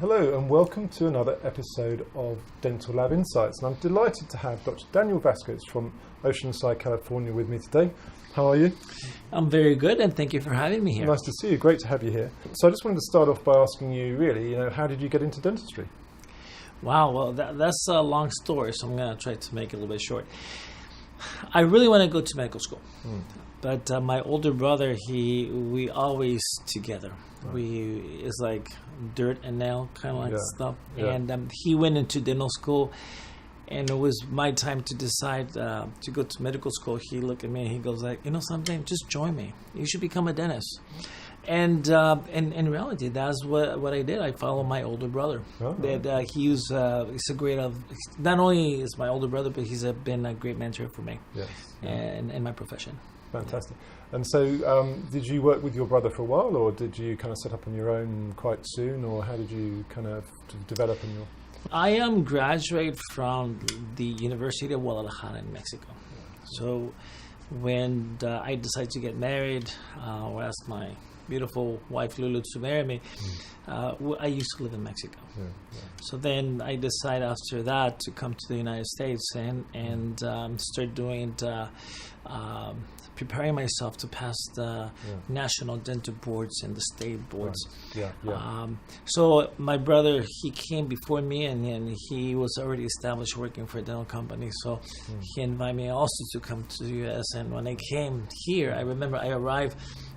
Hello and welcome to another episode of Dental Lab Insights. And I'm delighted to have Dr. Daniel Vasquez from Oceanside, California with me today. How are you? I'm very good, and thank you for having me here. Nice to see you. Great to have you here. So I just wanted to start off by asking you, really, how did you get into dentistry? Wow, well, that's a long story, so I'm going to try to make it a little bit short. I really want to go to medical school, but my older brother, we always together. Right. It's like dirt and nail kind of like stuff. Yeah. And he went into dental school, and it was my time to decide to go to medical school. He looked at me and he goes like, you know something, just join me. You should become a dentist. And in reality, that's what I did. I followed my older brother. Oh. That he's a great not only is my older brother, but he's been a great mentor for me. Yes. And in my profession. Fantastic. And so did you work with your brother for a while, or did you kind of set up on your own quite soon, or how did you kind of develop in your... I am graduate from the University of Guadalajara in Mexico. So when I decided to get married, or asked my beautiful wife Lulu to marry me, I used to live in Mexico. So then I decided after that to come to the United States and start doing preparing myself to pass the national dental boards and the state boards. Right. So my brother, he came before me, and he was already established working for a dental company. So he invited me also to come to the U.S. And when I came here, I remember I arrived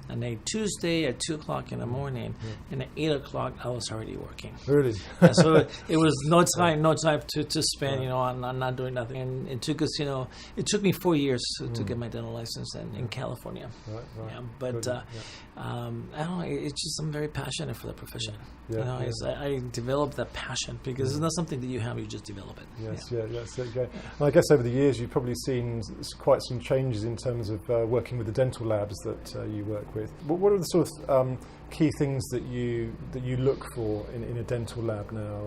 on a Tuesday at 2 o'clock in the morning, and at 8 o'clock I was already working. Really? So it was no time to spend, on not doing nothing. And it took us, it took me 4 years to get my dental license in California. Right. Yeah, but I don't know. It's just I'm very passionate for the profession. I developed that passion because it's not something that you have; you just develop it. Yes. There you go. And I guess over the years you've probably seen quite some changes in terms of working with the dental labs that you work with. What are the sort of key things that you look for in a dental lab now?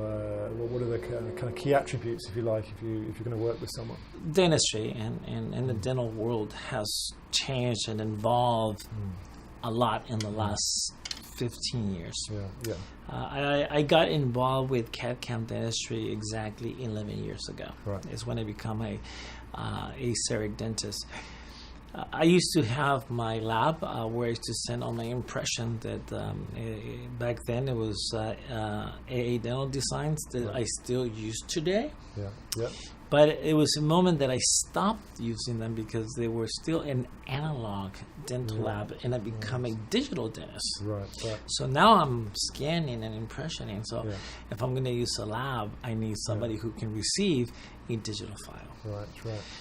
What are the kind of key attributes, if you like, if you're going to work with someone? Dentistry and the dental world has changed and evolved a lot in the last 15 years. I got involved with CAD/CAM dentistry exactly 11 years ago. Right. It's when I became a CEREC dentist. I used to have my lab where I used to send all my impression that back then it was AA dental designs that I still use today. Yeah. But it was a moment that I stopped using them because they were still an analog dental lab, and I become a digital dentist. Right. So now I'm scanning and impressioning. So if I'm going to use a lab, I need somebody who can receive a digital file. Right.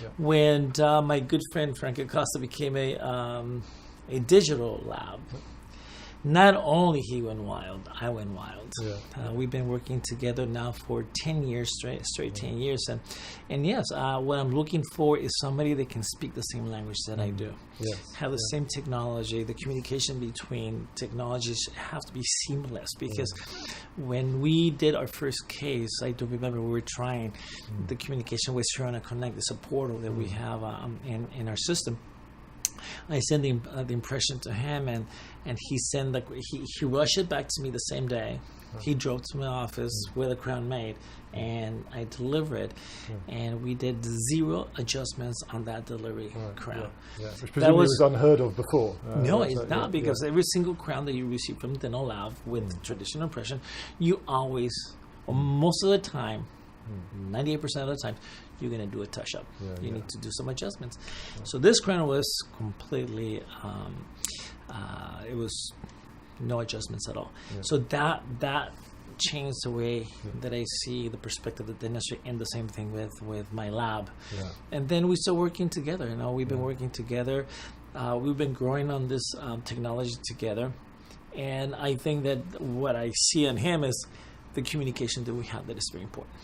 Yeah. When my good friend Frank Acosta became a digital lab, not only he went wild, I went wild. We've been working together now for 10 years straight 10 years. And yes, what I'm looking for is somebody that can speak the same language that I do. Have the same technology. The communication between technologies have to be seamless, because when we did our first case, I do remember we were trying the communication with Sharona Connect. It's a portal that we have in our system. I sent the impression to him, and he sent he rushed it back to me the same day. He drove to my office with a crown made, and I delivered it, and we did 0 adjustments on that delivery crown. Which presumably was unheard of before. No, it's not, because every single crown that you receive from dental lab with traditional impression, you always, or most of the time, 98% of the time, you're going to do a touch-up. You need to do some adjustments. So this crown was completely, it was no adjustments at all. So that changed the way that I see the perspective of dentistry, and the same thing with my lab. And then we started working together. We've been working together. We've been growing on this technology together. And I think that what I see in him is the communication that we have that is very important.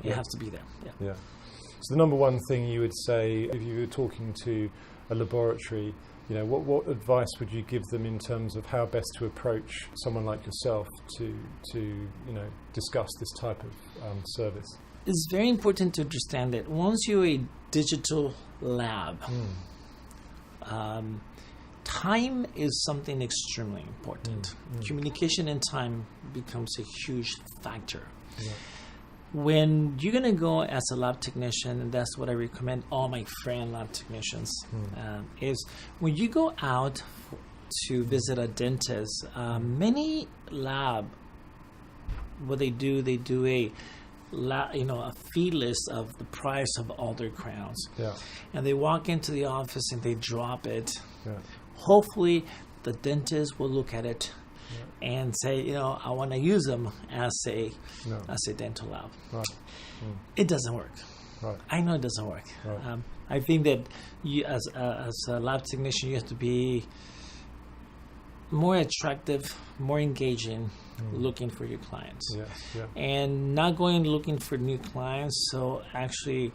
It has to be there. So the number one thing you would say, if you were talking to a laboratory, what advice would you give them in terms of how best to approach someone like yourself to discuss this type of service? It's very important to understand that once you're a digital lab, time is something extremely important. Communication and time becomes a huge factor. Yeah. When you're going to go as a lab technician, and that's what I recommend all my friend lab technicians, is when you go out to visit a dentist, many lab, what they do a fee list of the price of all their crowns. Yeah. And they walk into the office and they drop it. Yeah. Hopefully, the dentist will look at it and say, I want to use them as a dental lab. Right. It doesn't work. Right. I know it doesn't work. Right. I think that you, as a lab technician, you have to be more attractive, more engaging, looking for your clients. Yes, yeah. And not going looking for new clients, so actually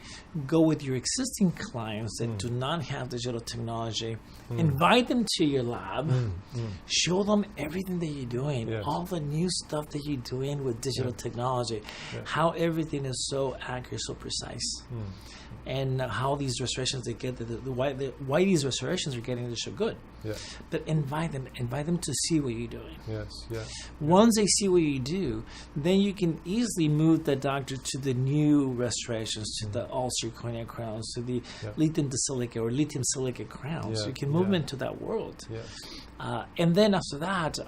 go with your existing clients that do not have digital technology. Invite them to your lab. Show them everything that you're doing, all the new stuff that you're doing with digital technology, how everything is so accurate, so precise. And how these restorations they get, why these restorations are getting this so good. Yeah. But invite them to see what you're doing. Yes, yeah. Once they see what you do, then you can easily move the doctor to the new restorations, to the all-zirconia crowns, to the lithium silica or lithium silica crowns. Yeah, You can move them into that world. Yes. And then after that,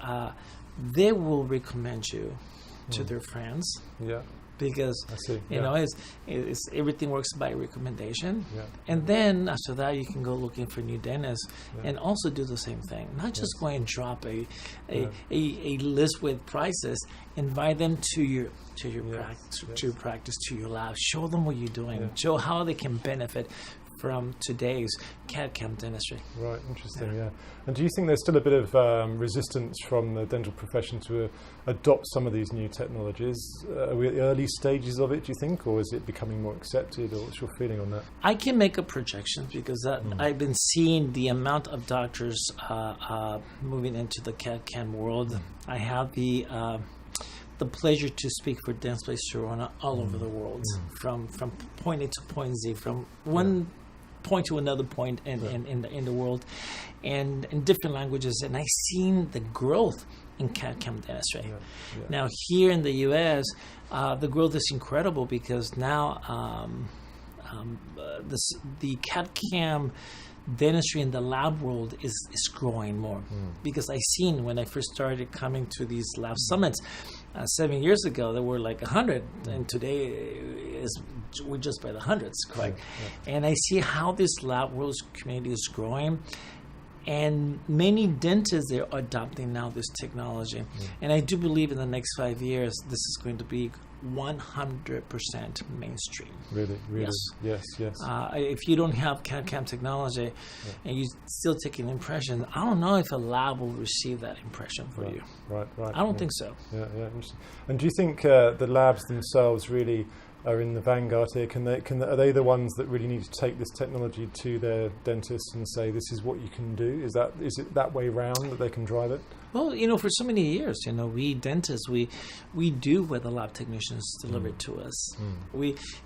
they will recommend you to their friends. Yeah. Because it's everything works by recommendation, and then after that you can go looking for new dentists and also do the same thing. Not just go and drop a list with prices. Invite them to your practice, to your lab. Show them what you're doing. Show how they can benefit from today's CAD/CAM dentistry. Right, interesting, yeah. And do you think there's still a bit of resistance from the dental profession to adopt some of these new technologies? Are we at the early stages of it, do you think, or is it becoming more accepted, or what's your feeling on that? I can make a projection because I've been seeing the amount of doctors moving into the CAD/CAM world. I have the pleasure to speak for Dentsply Sirona all over the world, from point A to point Z, from one point to another point in the world, and in different languages. And I've seen the growth in CAD/CAM dentistry. Now here in the U.S., the growth is incredible because now the CAD/CAM dentistry in the lab world is growing more. Because I seen when I first started coming to these lab summits 7 years ago, there were like 100, and today we're just by the hundreds, correct? And I see how this lab world community is growing, and many dentists they're adopting now this technology. And I do believe in the next 5 years this is going to be 100% mainstream. Really? Yes. If you don't have CAD/CAM technology and you're still taking impressions, I don't know if a lab will receive that impression for you. Right. I don't think so. Yeah, interesting. And do you think the labs themselves really are in the vanguard here? Are they the ones that really need to take this technology to their dentists and say, this is what you can do? Is it that way round that they can drive it? Well, for so many years, we dentists, we do what the lab technicians deliver to us.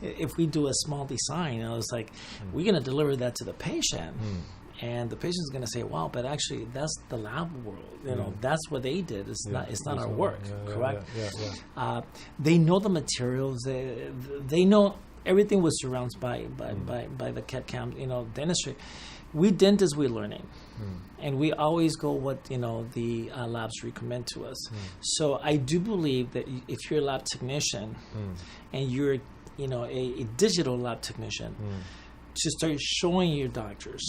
If we do a small design, it's like we're going to deliver that to the patient. And the patient's going to say, "Wow, but actually, that's the lab world. That's what they did. It's not our work, correct?" They know the materials. They know everything was surrounded by the CAD/CAM, dentistry. We dentists, we're learning, and we always go what the labs recommend to us. So I do believe that if you're a lab technician and you're a digital lab technician, to start showing your doctors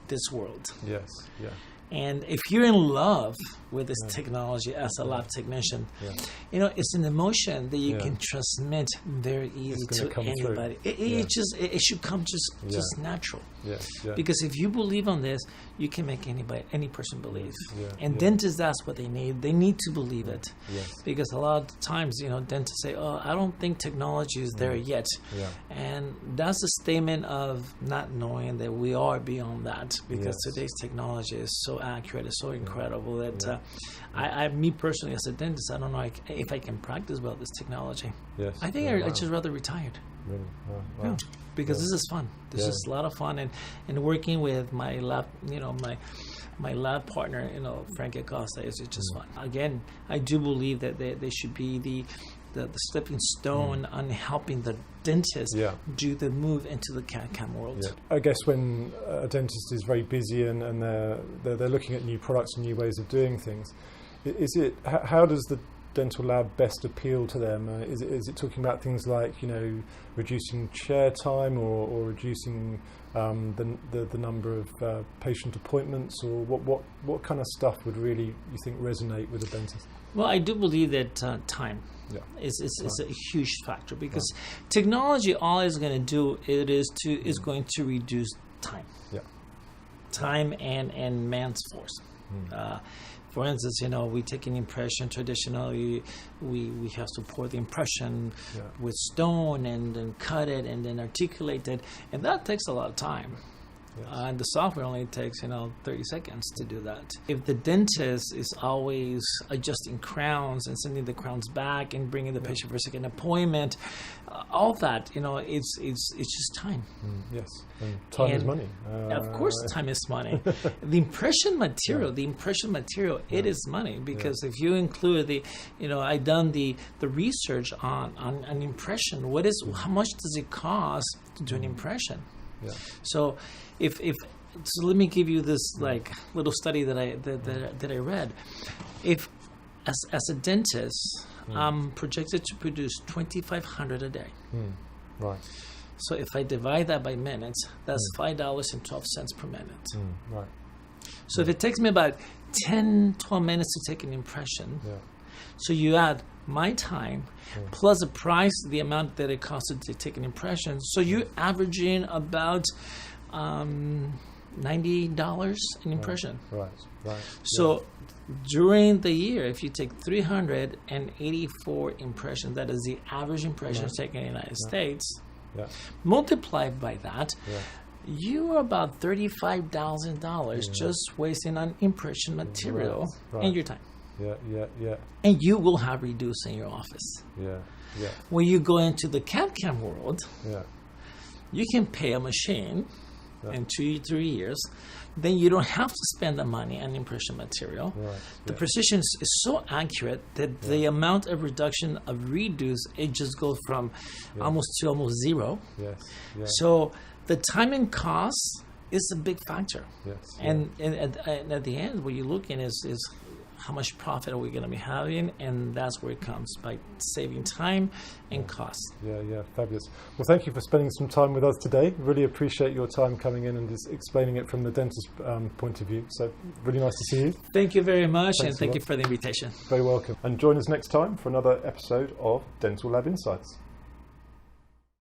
this world. Yes, yeah. And if you're in love with this technology as a lab technician, it's an emotion that you can transmit very easy to anybody. It should come just natural. Because if you believe on this, you can make any person believe. And dentists, that's what they need. They need to believe it. Because a lot of times, dentists say, "Oh, I don't think technology is there yet." And that's a statement of not knowing that we are beyond that. Because today's technology is so accurate, it's so incredible that me personally as a dentist, I don't know if I can practice well this technology. I think I'd just rather retired. Really? Wow. Yeah, because this is fun. This is a lot of fun, and working with my lab, my lab partner, Frank Acosta, is just fun. Again, I do believe that they should be the stepping stone on helping the dentist do the move into the CAD/CAM world. Yeah. I guess when a dentist is very busy and they're looking at new products and new ways of doing things, how does the dental lab best appeal to them? Is it talking about things like reducing chair time or reducing the number of patient appointments, or what kind of stuff would really, you think, resonate with a dentist? Well, I do believe that time is a huge factor, because technology, all it's going to do is going to reduce time. Yeah. Time and man's force. For instance, we take an impression. Traditionally, we have to pour the impression with stone and then cut it and then articulate it, and that takes a lot of time. Yes. And the software only takes 30 seconds to do that. If the dentist is always adjusting crowns and sending the crowns back and bringing the patient for a second appointment, all that it's just time. Yes, and time is money. Of course, time is money. The impression material, it is money, because if you include I've done the research on an impression. How much does it cost to do an impression? Yeah. So so let me give you this little study that I read. If as a dentist, I'm projected to produce 2,500 a day. Right. So if I divide that by minutes, that's $5.12 per minute. Right. So if it takes me about 10-12 minutes to take an impression, so you add my time plus the price, the amount that it costed to take an impression, so you're averaging about $90 an impression. Right. So during the year, if you take 384 impressions, that is the average impressions taken in the United States, multiplied by that, you are about $35,000 just wasting on impression material and your time. Yeah. And you will have reduced in your office. Yeah. When you go into the CAD/CAM world, you can pay a machine in 2-3 years. Then you don't have to spend the money on impression material. The precision is so accurate that the amount of reduction of reduce, it just goes from almost zero. So the time and cost is a big factor. And at the end, what you're looking is how much profit are we going to be having, and that's where it comes, by saving time and cost. Yeah, fabulous. Well, thank you for spending some time with us today. Really appreciate your time coming in and just explaining it from the dentist point of view. So really nice to see you. Thank you very much, and thank you for the invitation. Very welcome. And join us next time for another episode of Dental Lab Insights.